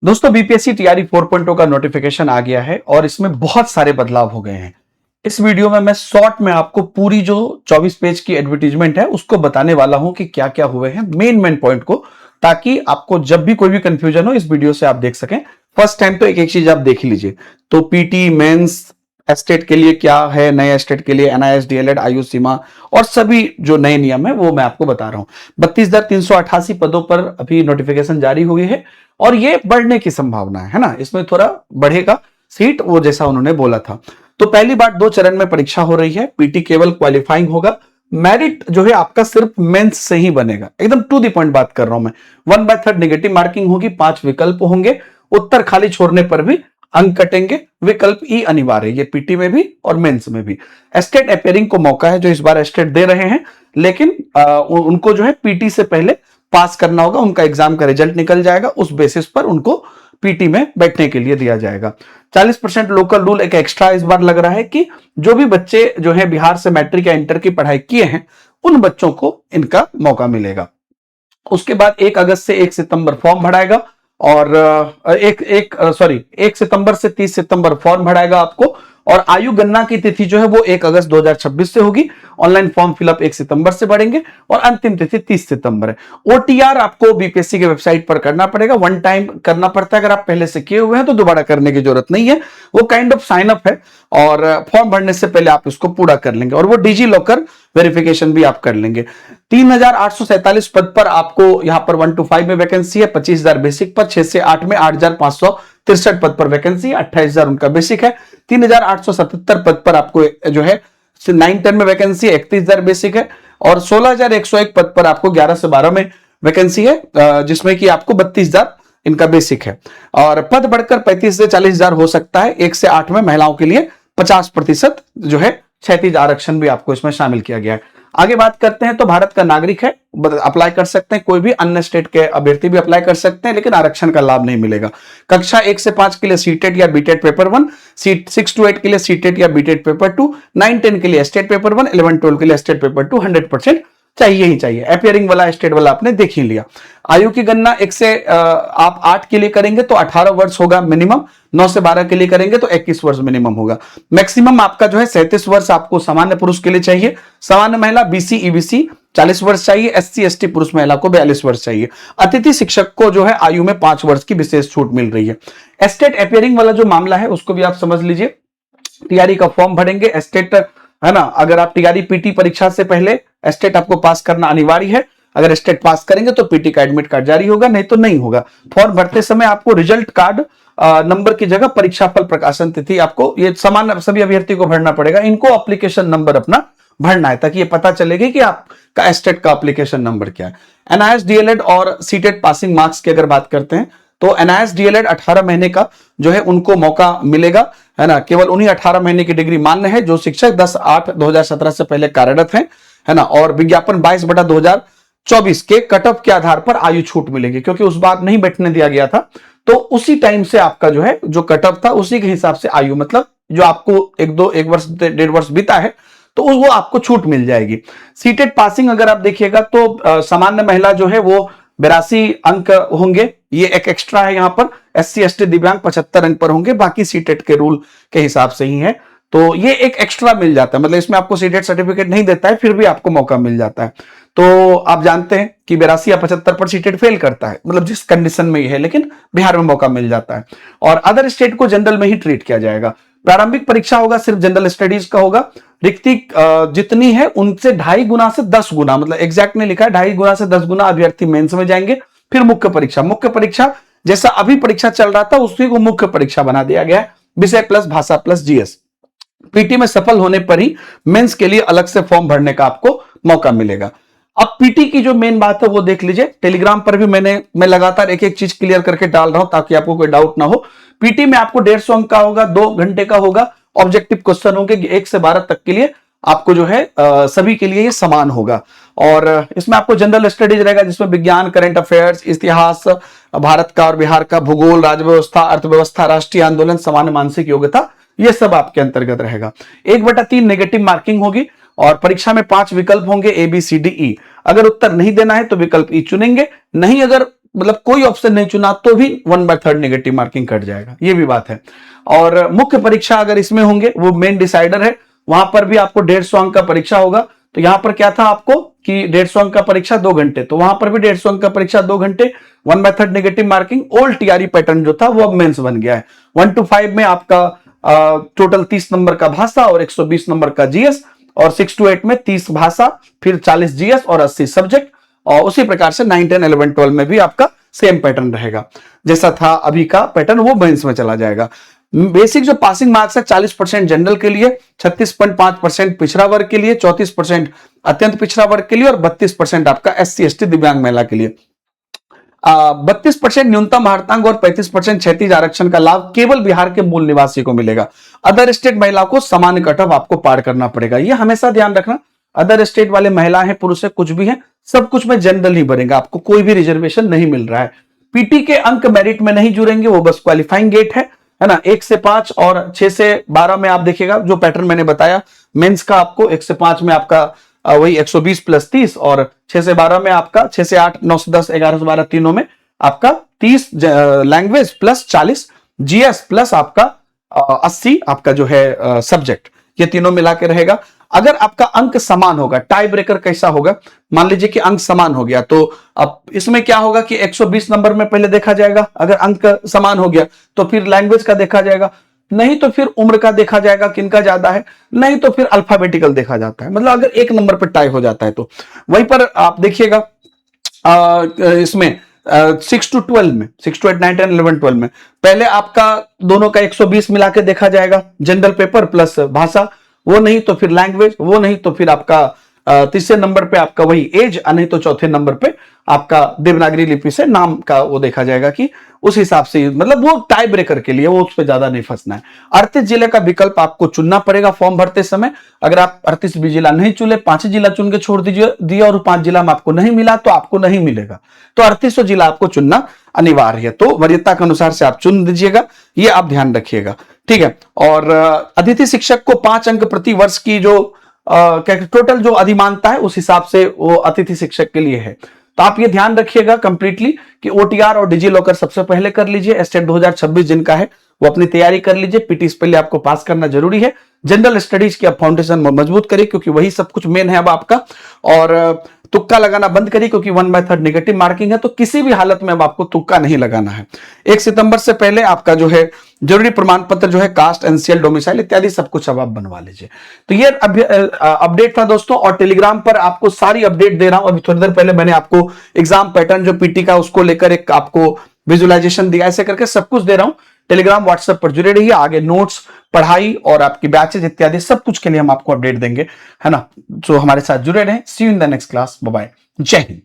दोस्तों BPSC TRE 4.0 का notification आ गया है और इसमें बहुत सारे बदलाव हो गए हैं। इस वीडियो में मैं शॉर्ट में आपको पूरी जो 24 पेज की एडवर्टीजमेंट है उसको बताने वाला हूं कि क्या क्या हुए हैं मेन पॉइंट को, ताकि आपको जब भी कोई भी कंफ्यूजन हो इस वीडियो से आप देख सकें। फर्स्ट टाइम तो एक एक चीज आप देख लीजिए। तो पीटी मेंस एस्टेट के लिए क्या है, नए एस्टेट के लिए एनआईएस डीएलएड आयु सीमा और सभी जो नए नियम है वो मैं आपको बता रहा हूं। 32,388 पदों पर अभी नोटिफिकेशन जारी हुई है और ये बढ़ने की संभावना है ना, इसमें थोड़ा बढ़ेगा सीट, वो जैसा उन्होंने बोला था। तो पहली बार 2 चरण में परीक्षा हो रही है। पीटी केवल क्वालिफाइंग होगा, मेरिट जो है आपका सिर्फ मेंस से ही बनेगा। एकदम टू दी पॉइंट बात कर रहा हूं मैं। 1/3 नेगेटिव मार्किंग होगी, 5 विकल्प होंगे, उत्तर खाली छोड़ने पर भी अंक कटेंगे। विकल्प ई अनिवार्य है, ये पीटी में भी और मेंस में भी। एस्टेट अपेयरिंग को मौका है जो इस बार एस्टेट दे रहे हैं, लेकिन उनको जो है पीटी से पहले पास करना होगा, उनका एग्जाम का रिजल्ट निकल जाएगा, उस बेसिस पर उनको पीटी में बैठने के लिए दिया जाएगा। 40% लोकल रूल एक एक्स्ट्रा इस बार लग रहा है कि जो भी बच्चे जो है बिहार से मैट्रिक या इंटर की पढ़ाई किए हैं उन बच्चों को इनका मौका मिलेगा। उसके बाद 1 अगस्त से 1 सितंबर फॉर्म भराएगा और 1 सितंबर से 30 सितंबर फॉर्म भराएगा आपको। और आयु गणना की तिथि जो है वो 1 अगस्त 2026 से होगी। ऑनलाइन फॉर्म फिलअप 1 सितंबर से बढ़ेंगे और अंतिम तिथि 30 सितंबर है। ओटीआर आपको बीपीएससी के वेबसाइट पर करना पड़ेगा, वन टाइम करना पड़ता है। अगर आप पहले से किए हुए हैं तो दोबारा करने की जरूरत नहीं है, वो काइंड ऑफ साइन अप है और फॉर्म भरने से पहले आप इसको पूरा कर लेंगे और वो डिजी लॉकर वेरिफिकेशन भी आप कर लेंगे। 3,847 पद पर आपको यहाँ पर 1 to 5 में वैकेंसी है। 25,000 बेसिक पद, 6 से 8 में 8,563 पद पर वैकेंसी, 28,000 उनका बेसिक है। 3,877 पद पर आपको जो है 9-10 में वैकेंसी है, 31,000 बेसिक है। और 16,101 पद पर आपको 11 से 12 में वैकेंसी है, जिसमें कि आपको 32,000 इनका बेसिक है। और पद बढ़कर 35 से 40,000 हो सकता है। 1 से 8 में महिलाओं के लिए 50% जो है क्षैतिज आरक्षण भी आपको इसमें शामिल किया गया है। आगे बात करते हैं तो भारत का नागरिक है, अप्लाई कर सकते हैं, कोई भी अन्य स्टेट के अभ्यर्थी भी अप्लाई कर सकते हैं, लेकिन आरक्षण का लाभ नहीं मिलेगा। कक्षा 1 से 5 के लिए सीटेट या बीटेट पेपर 1, 6 to 8 के लिए सीटेट या बीटेट पेपर 2, 9-10 के लिए एस्टेट पेपर 1, 11-12 के लिए एस्टेट पेपर 2 100% चाहिए ही चाहिए। अपियरिंग वाला एस्टेट वाला आपने देख ही लिया। आयु की गणना 1 से आप 8 के लिए करेंगे तो 18 वर्ष होगा मिनिमम, 9 से 12 के लिए करेंगे तो 21 वर्ष मिनिमम होगा। मैक्सिमम आपका जो है 37 वर्ष आपको सामान्य पुरुष के लिए चाहिए, सामान्य महिला बीसी ईबीसी 40 वर्ष चाहिए, एससी एसटी पुरुष महिला को 42 वर्ष चाहिए। अतिथि शिक्षक को जो है आयु में 5 वर्ष की विशेष छूट मिल रही है। एस्टेट अपियरिंग वाला जो मामला है उसको भी आप समझ लीजिए। टीआरई का फॉर्म भरेंगे, एस्टेट है ना, अगर आप टीआरई पीटी परीक्षा से पहले एस्टेट आपको पास करना अनिवार्य है। अगर एस्टेट पास करेंगे तो पीटी का एडमिट कार्ड जारी होगा, नहीं तो नहीं होगा। फॉर्म भरते समय आपको रिजल्ट कार्ड नंबर की जगह परीक्षा फल प्रकाशन तिथि आपको ये समान सभी अभ्यर्थी को भरना पड़ेगा। इनको एप्लीकेशन नंबर अपना भरना है ताकि ये पता चलेगा कि आपका एस्टेट का एप्लीकेशन नंबर क्या है। एनआईएस डीएलएड और सीटेट पासिंग मार्क्स की अगर बात करते हैं तो एनआईएस डीएलएड 18 महीने का जो है उनको मौका मिलेगा, है ना। केवल उन्हीं 18 महीने की डिग्री मान्य है जो शिक्षक 10/8/2017 से पहले कार्यरत हैं, है ना। और विज्ञापन 22/2024 के कट ऑफ के आधार पर आयु छूट मिलेगी, क्योंकि उस बार नहीं बैठने दिया गया था तो उसी टाइम से आपका जो है जो कट ऑफ था उसी के हिसाब से आयु, मतलब जो आपको 1 वर्ष 1.5 वर्ष बीता है तो वो आपको छूट मिल जाएगी। सीटेट पासिंग अगर आप देखिएगा तो सामान्य महिला जो है वो 82 अंक होंगे, ये एक एक्स्ट्रा है। यहाँ पर एससी एसटी दिव्यांग 75 अंक पर होंगे, बाकी सीटेट के रूल के हिसाब से ही है, तो ये एक एक्स्ट्रा मिल जाता है। मतलब इसमें आपको सीटेट सर्टिफिकेट नहीं देता है, फिर भी आपको मौका मिल जाता है। तो आप जानते हैं कि 82 या 75 पर सीटेट फेल करता है, मतलब जिस कंडीशन में ये है, लेकिन बिहार में मौका मिल जाता है। और अदर स्टेट को जनरल में ही ट्रीट किया जाएगा। प्रारंभिक परीक्षा होगा सिर्फ जनरल स्टडीज का होगा। रिक्ति जितनी है उनसे 2.5 गुना से 10 गुना, मतलब एग्जैक्ट नहीं लिखा है, 2.5 गुना से 10 गुना अभ्यर्थी मेंस में जाएंगे। फिर मुख्य परीक्षा जैसा अभी परीक्षा चल रहा था उसी को मुख्य परीक्षा बना दिया गया है, विषय प्लस भाषा प्लस जीएस। पीटी में सफल होने पर ही मेंस के लिए अलग से फॉर्म भरने का आपको मौका मिलेगा। अब पीटी की जो मेन बात है वो देख लीजिए। टेलीग्राम पर भी मैं लगातार एक एक चीज क्लियर करके डाल रहा हूं ताकि आपको कोई डाउट ना हो। पीटी में आपको 150 अंक का होगा, 2 घंटे का होगा। ऑब्जेक्टिव क्वेश्चन होंगे 1 से 12 तक के लिए, आपको जो है सभी के लिए ये समान होगा। और इसमें आपको जनरल स्टडीज रहेगा जिसमें विज्ञान, करंट अफेयर्स, इतिहास भारत का और बिहार का, भूगोल, राज्य व्यवस्था, अर्थव्यवस्था, राष्ट्रीय आंदोलन, सामान्य मानसिक योग्यता, ये सब आपके अंतर्गत रहेगा। 1/3 नेगेटिव मार्किंग होगी और परीक्षा में 5 विकल्प होंगे, A B C D E. अगर उत्तर नहीं देना है तो विकल्प ई चुनेंगे, नहीं अगर मतलब कोई ऑप्शन नहीं चुना तो भी 1/3 नेगेटिव मार्किंग कट जाएगा, ये भी बात है। और मुख्य परीक्षा अगर इसमें होंगे, वो मेन डिसाइडर है, वहां पर भी आपको 150 अंक का परीक्षा होगा। तो यहां पर क्या था आपको कि 150 अंक का परीक्षा 2 घंटे, तो वहां पर भी 150 अंक का परीक्षा 2 घंटे, 1/3 negative marking. Old TRE pattern जो था वो अब मेंस बन गया है। 1 to 5 में आपका टोटल 30 नंबर का भाषा और 120 नंबर का जीएस, और 6 to 8 में 30 भाषा, फिर 40 जीएस और 80 सब्जेक्ट। और उसी प्रकार से 9, 10, 11, 12 में भी आपका सेम पैटर्न रहेगा, जैसा था अभी का पैटर्न वो मेंस में चला जाएगा। बेसिक जो पासिंग मार्क्स है 40% जनरल के लिए, 36.5% पिछड़ा वर्ग के लिए, 34% अत्यंत पिछड़ा वर्ग के लिए और 32% आपका SC ST दिव्यांग महिला के लिए। 32% न्यूनतम हर्तांक और 35% क्षैतिज आरक्षण का लाभ केवल बिहार के मूल निवासी को मिलेगा। अदर स्टेट महिला को समान कट ऑफ आपको पार करना पड़ेगा, यह हमेशा ध्यान रखना। अदर स्टेट वाले महिला है, पुरुष है, कुछ भी है, सब कुछ में जनरल ही बनेगा, आपको कोई भी रिजर्वेशन नहीं मिल रहा है। पीटी के अंक मेरिट में नहीं जुड़ेंगे, वो बस क्वालिफाइंग गेट है ना। 1 से 5 और 6 से 12 में आप देखिएगा जो पैटर्न मैंने बताया मेंस का, आपको 1 से 5 में आपका वही 120 + 30, और 6 से 12 में आपका 6 से 8, 9 से 10, 11 से 12 तीनों में आपका 30 लैंग्वेज प्लस 40 जीएस प्लस आपका 80 आपका जो है सब्जेक्ट, ये तीनों मिला के रहेगा। अगर आपका अंक समान होगा, टाई ब्रेकर कैसा होगा, मान लीजिए कि अंक समान हो गया, तो अब इसमें क्या होगा कि 120 नंबर में पहले देखा जाएगा, अगर अंक समान हो गया तो फिर लैंग्वेज का देखा जाएगा, नहीं तो फिर उम्र का देखा जाएगा किनका ज्यादा है, नहीं तो फिर अल्फाबेटिकल देखा जाता है। मतलब अगर एक नंबर पर टाई हो जाता है तो वहीं पर आप देखिएगा इसमें 6 to 12 में, 6 to 8, 9, 10, 11, 12 में पहले आपका दोनों का 120 मिला के देखा जाएगा, जनरल पेपर प्लस भाषा, वो नहीं तो फिर लैंग्वेज, वो नहीं तो फिर आपका तीसरे नंबर पे आपका वही एज, नहीं तो चौथे नंबर पे आपका देवनागरी लिपि से नाम का वो देखा जाएगा कि उस हिसाब से, मतलब वो टाई ब्रेकर के लिए, वो उस पर ज्यादा नहीं फंसना है। 38 जिले का विकल्प आपको चुनना पड़ेगा फॉर्म भरते समय। अगर आप 38 भी जिला नहीं चुने, 5 जिला चुन के छोड़ दिया और 5 जिला में आपको नहीं मिला तो आपको नहीं मिलेगा, तो 38 जिला आपको चुनना अनिवार्य है। तो वरीयता के अनुसार से आप चुन दीजिएगा, ये आप ध्यान रखिएगा, ठीक है। और अतिथि शिक्षक को 5 अंक प्रति वर्ष की जो टोटल जो अधिमानता है उस हिसाब से वो अतिथि शिक्षक के लिए है। तो आप ये ध्यान रखिएगा कंप्लीटली कि ओटीआर और डिजी लॉकर सबसे पहले कर लीजिए। स्टेट 2026 जिनका है वो अपनी तैयारी कर लीजिए, पीटी से पहले आपको पास करना जरूरी है। जनरल स्टडीज की आप फाउंडेशन मजबूत करिए क्योंकि वही सब कुछ मेन है अब आपका, और तुक्का लगाना बंद करिए क्योंकि 1/3 नेगेटिव मार्किंग है, तो किसी भी हालत में अब आपको तुक्का नहीं लगाना है। 1 सितंबर से पहले आपका जो है जरूरी प्रमाण पत्र जो है कास्ट, एनसीएल, डोमिसाइल इत्यादि सब कुछ अब आप बनवा लीजिए। तो ये अपडेट था दोस्तों, और टेलीग्राम पर आपको सारी अपडेट दे रहा हूं। अभी थोड़ी देर पहले मैंने आपको एग्जाम पैटर्न जो पीटी का उसको लेकर एक आपको विजुअलाइजेशन दिया, ऐसे करके सब कुछ दे रहा हूं। टेलीग्राम व्हाट्सएप पर जुड़े रहिए, आगे नोट्स, पढ़ाई और आपकी बैचेज इत्यादि सब कुछ के लिए हम आपको अपडेट देंगे, है ना। तो हमारे साथ जुड़े रहें। See you in the next class, bye bye, जय हिंद।